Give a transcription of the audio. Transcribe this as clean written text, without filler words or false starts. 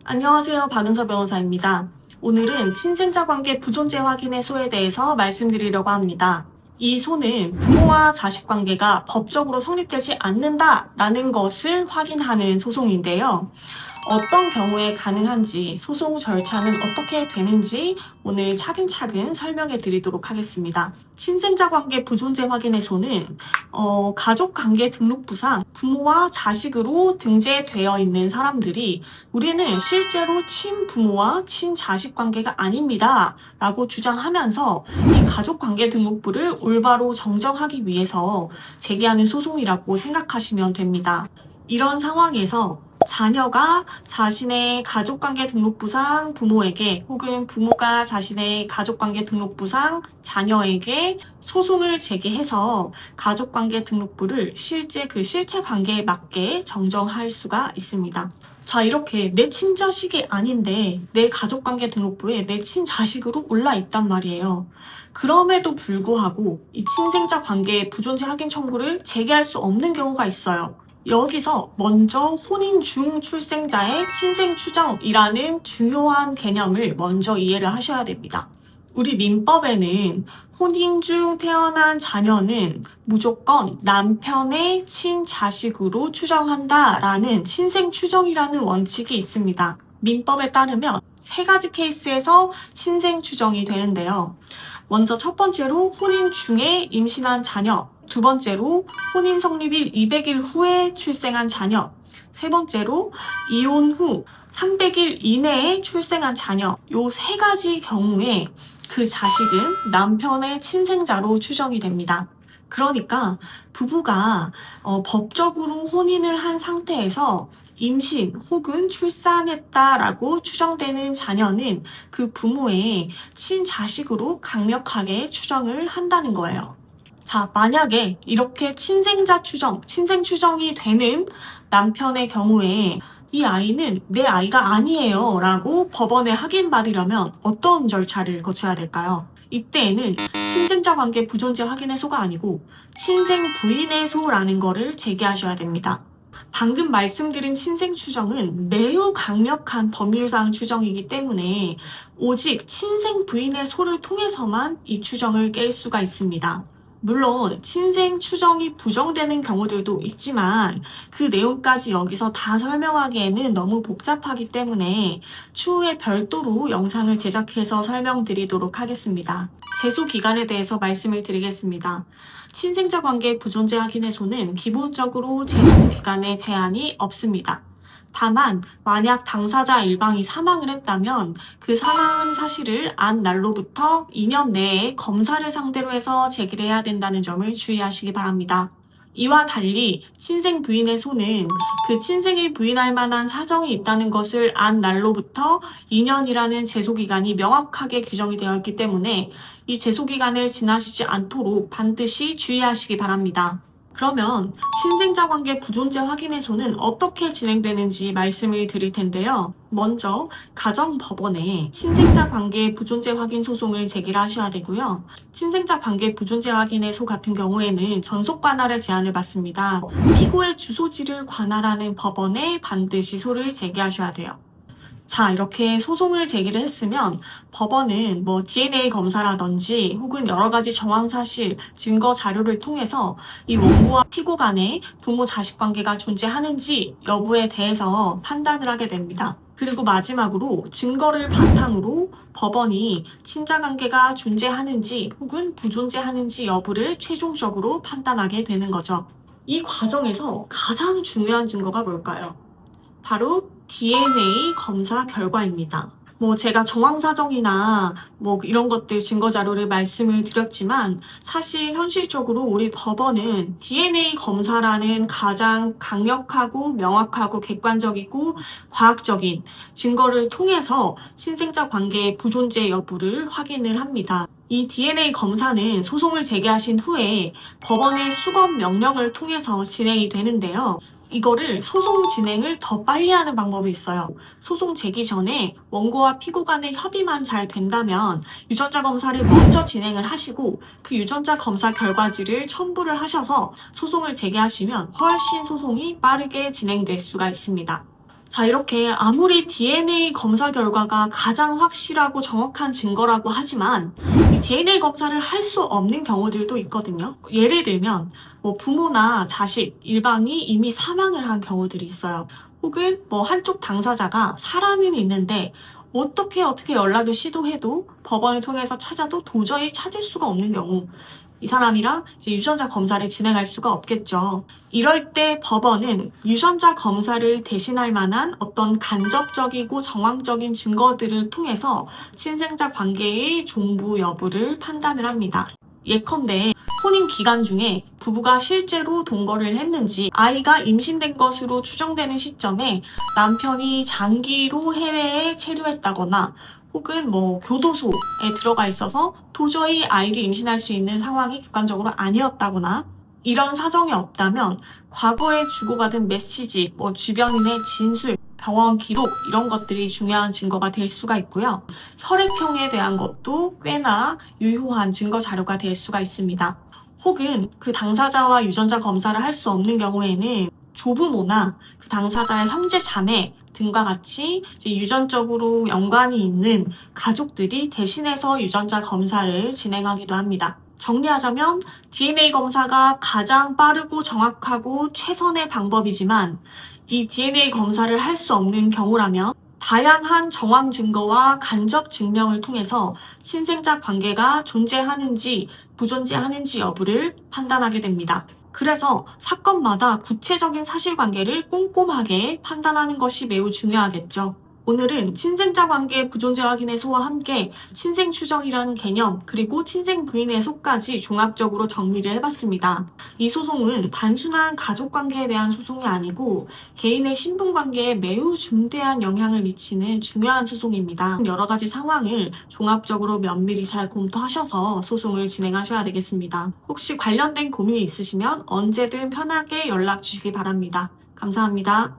안녕하세요. 박은서 변호사입니다. 오늘은 친생자 관계 부존재 확인의 소에 대해서 말씀드리려고 합니다. 이 소는 부모와 자식 관계가 법적으로 성립되지 않는다라는 것을 확인하는 소송인데요. 어떤 경우에 가능한지, 소송 절차는 어떻게 되는지 오늘 차근차근 설명해 드리도록 하겠습니다. 친생자 관계 부존재 확인의 소는 가족관계 등록부상 부모와 자식으로 등재되어 있는 사람들이 우리는 실제로 친부모와 친자식 관계가 아닙니다 라고 주장하면서 이 가족관계 등록부를 올바로 정정하기 위해서 제기하는 소송이라고 생각하시면 됩니다. 이런 상황에서 자녀가 자신의 가족관계 등록부상 부모에게 혹은 부모가 자신의 가족관계 등록부상 자녀에게 소송을 제기해서 가족관계 등록부를 실제 관계에 맞게 정정할 수가 있습니다. 자, 이렇게 내 친자식이 아닌데 내 가족관계 등록부에 내 친자식으로 올라 있단 말이에요. 그럼에도 불구하고 이 친생자 관계 부존재 확인 청구를 제기할 수 없는 경우가 있어요. 여기서 먼저 혼인 중 출생자의 친생 추정이라는 중요한 개념을 먼저 이해를 하셔야 됩니다. 우리 민법에는 혼인 중 태어난 자녀는 무조건 남편의 친자식으로 추정한다라는 친생 추정이라는 원칙이 있습니다. 민법에 따르면 세 가지 케이스에서 친생 추정이 되는데요. 먼저 첫 번째로 혼인 중에 임신한 자녀, 두 번째로 혼인 성립일 200일 후에 출생한 자녀, 세 번째로 이혼 후 300일 이내에 출생한 자녀, 요 세 가지 경우에 그 자식은 남편의 친생자로 추정이 됩니다. 그러니까 부부가 법적으로 혼인을 한 상태에서 임신 혹은 출산했다라고 추정되는 자녀는 그 부모의 친자식으로 강력하게 추정을 한다는 거예요. 자, 만약에 이렇게 친생 추정이 되는 남편의 경우에 이 아이는 내 아이가 아니에요 라고 법원에 확인받으려면 어떤 절차를 거쳐야 될까요? 이때에는 친생자 관계 부존재 확인의 소가 아니고 친생 부인의 소라는 거를 제기하셔야 됩니다. 방금 말씀드린 친생 추정은 매우 강력한 법률상 추정이기 때문에 오직 친생 부인의 소를 통해서만 이 추정을 깰 수가 있습니다. 물론 친생 추정이 부정되는 경우들도 있지만 그 내용까지 여기서 다 설명하기에는 너무 복잡하기 때문에 추후에 별도로 영상을 제작해서 설명드리도록 하겠습니다. 제소 기간에 대해서 말씀을 드리겠습니다. 친생자 관계 부존재 확인의 소는 기본적으로 제소 기간에 제한이 없습니다. 다만 만약 당사자 일방이 사망을 했다면 그 사망 사실을 안 날로부터 2년 내에 검사를 상대로 해서 제기를 해야 된다는 점을 주의하시기 바랍니다. 이와 달리 친생 부인의 소는 그 친생이 부인할 만한 사정이 있다는 것을 안 날로부터 2년이라는 제소기간이 명확하게 규정이 되어 있기 때문에 이 제소기간을 지나치지 않도록 반드시 주의하시기 바랍니다. 그러면 친생자 관계 부존재 확인의 소는 어떻게 진행되는지 말씀을 드릴 텐데요. 먼저 가정법원에 친생자 관계 부존재 확인 소송을 제기를 하셔야 되고요. 친생자 관계 부존재 확인의 소 같은 경우에는 전속 관할의 제한을 받습니다. 피고의 주소지를 관할하는 법원에 반드시 소를 제기하셔야 돼요. 자, 이렇게 소송을 제기를 했으면 법원은 DNA 검사라든지 혹은 여러 가지 정황 사실, 증거 자료를 통해서 이 원고와 피고 간에 부모 자식 관계가 존재하는지 여부에 대해서 판단을 하게 됩니다. 그리고 마지막으로 증거를 바탕으로 법원이 친자 관계가 존재하는지 혹은 부존재하는지 여부를 최종적으로 판단하게 되는 거죠. 이 과정에서 가장 중요한 증거가 뭘까요? 바로 DNA 검사 결과입니다. 제가 정황사정이나 이런 것들 증거 자료를 말씀을 드렸지만 사실 현실적으로 우리 법원은 DNA 검사라는 가장 강력하고 명확하고 객관적이고 과학적인 증거를 통해서 친생자 관계의 부존재 여부를 확인을 합니다. 이 DNA 검사는 소송을 제기하신 후에 법원의 수검 명령을 통해서 진행이 되는데요. 이거를 소송 진행을 더 빨리 하는 방법이 있어요. 소송 제기 전에 원고와 피고 간의 협의만 잘 된다면 유전자 검사를 먼저 진행을 하시고 그 유전자 검사 결과지를 첨부를 하셔서 소송을 제기하시면 훨씬 소송이 빠르게 진행될 수가 있습니다. 자, 이렇게 아무리 DNA 검사 결과가 가장 확실하고 정확한 증거라고 하지만 이 DNA 검사를 할 수 없는 경우들도 있거든요. 예를 들면 뭐 부모나 자식, 일방이 이미 사망을 한 경우들이 있어요. 혹은 뭐 한쪽 당사자가 살아는 있는데 어떻게 연락을 시도해도 법원을 통해서 찾아도 도저히 찾을 수가 없는 경우, 이 사람이랑 이제 유전자 검사를 진행할 수가 없겠죠. 이럴 때 법원은 유전자 검사를 대신할 만한 어떤 간접적이고 정황적인 증거들을 통해서 친생자 관계의 존부 여부를 판단을 합니다. 예컨대 혼인 기간 중에 부부가 실제로 동거를 했는지, 아이가 임신된 것으로 추정되는 시점에 남편이 장기로 해외에 체류했다거나, 혹은 뭐 교도소에 들어가 있어서 도저히 아이를 임신할 수 있는 상황이 객관적으로 아니었다거나, 이런 사정이 없다면 과거에 주고받은 메시지, 뭐 주변인의 진술, 병원 기록, 이런 것들이 중요한 증거가 될 수가 있고요. 혈액형에 대한 것도 꽤나 유효한 증거 자료가 될 수가 있습니다. 혹은 그 당사자와 유전자 검사를 할 수 없는 경우에는 조부모나 그 당사자의 형제 자매 등과 같이 이제 유전적으로 연관이 있는 가족들이 대신해서 유전자 검사를 진행하기도 합니다. 정리하자면 DNA 검사가 가장 빠르고 정확하고 최선의 방법이지만, 이 DNA 검사를 할 수 없는 경우라면 다양한 정황 증거와 간접 증명을 통해서 친생자 관계가 존재하는지 부존재하는지 여부를 판단하게 됩니다. 그래서 사건마다 구체적인 사실관계를 꼼꼼하게 판단하는 것이 매우 중요하겠죠. 오늘은 친생자 관계 부존재 확인의 소와 함께 친생 추정이라는 개념, 그리고 친생 부인의 소까지 종합적으로 정리를 해봤습니다. 이 소송은 단순한 가족 관계에 대한 소송이 아니고 개인의 신분 관계에 매우 중대한 영향을 미치는 중요한 소송입니다. 여러 가지 상황을 종합적으로 면밀히 잘 검토하셔서 소송을 진행하셔야 되겠습니다. 혹시 관련된 고민이 있으시면 언제든 편하게 연락 주시기 바랍니다. 감사합니다.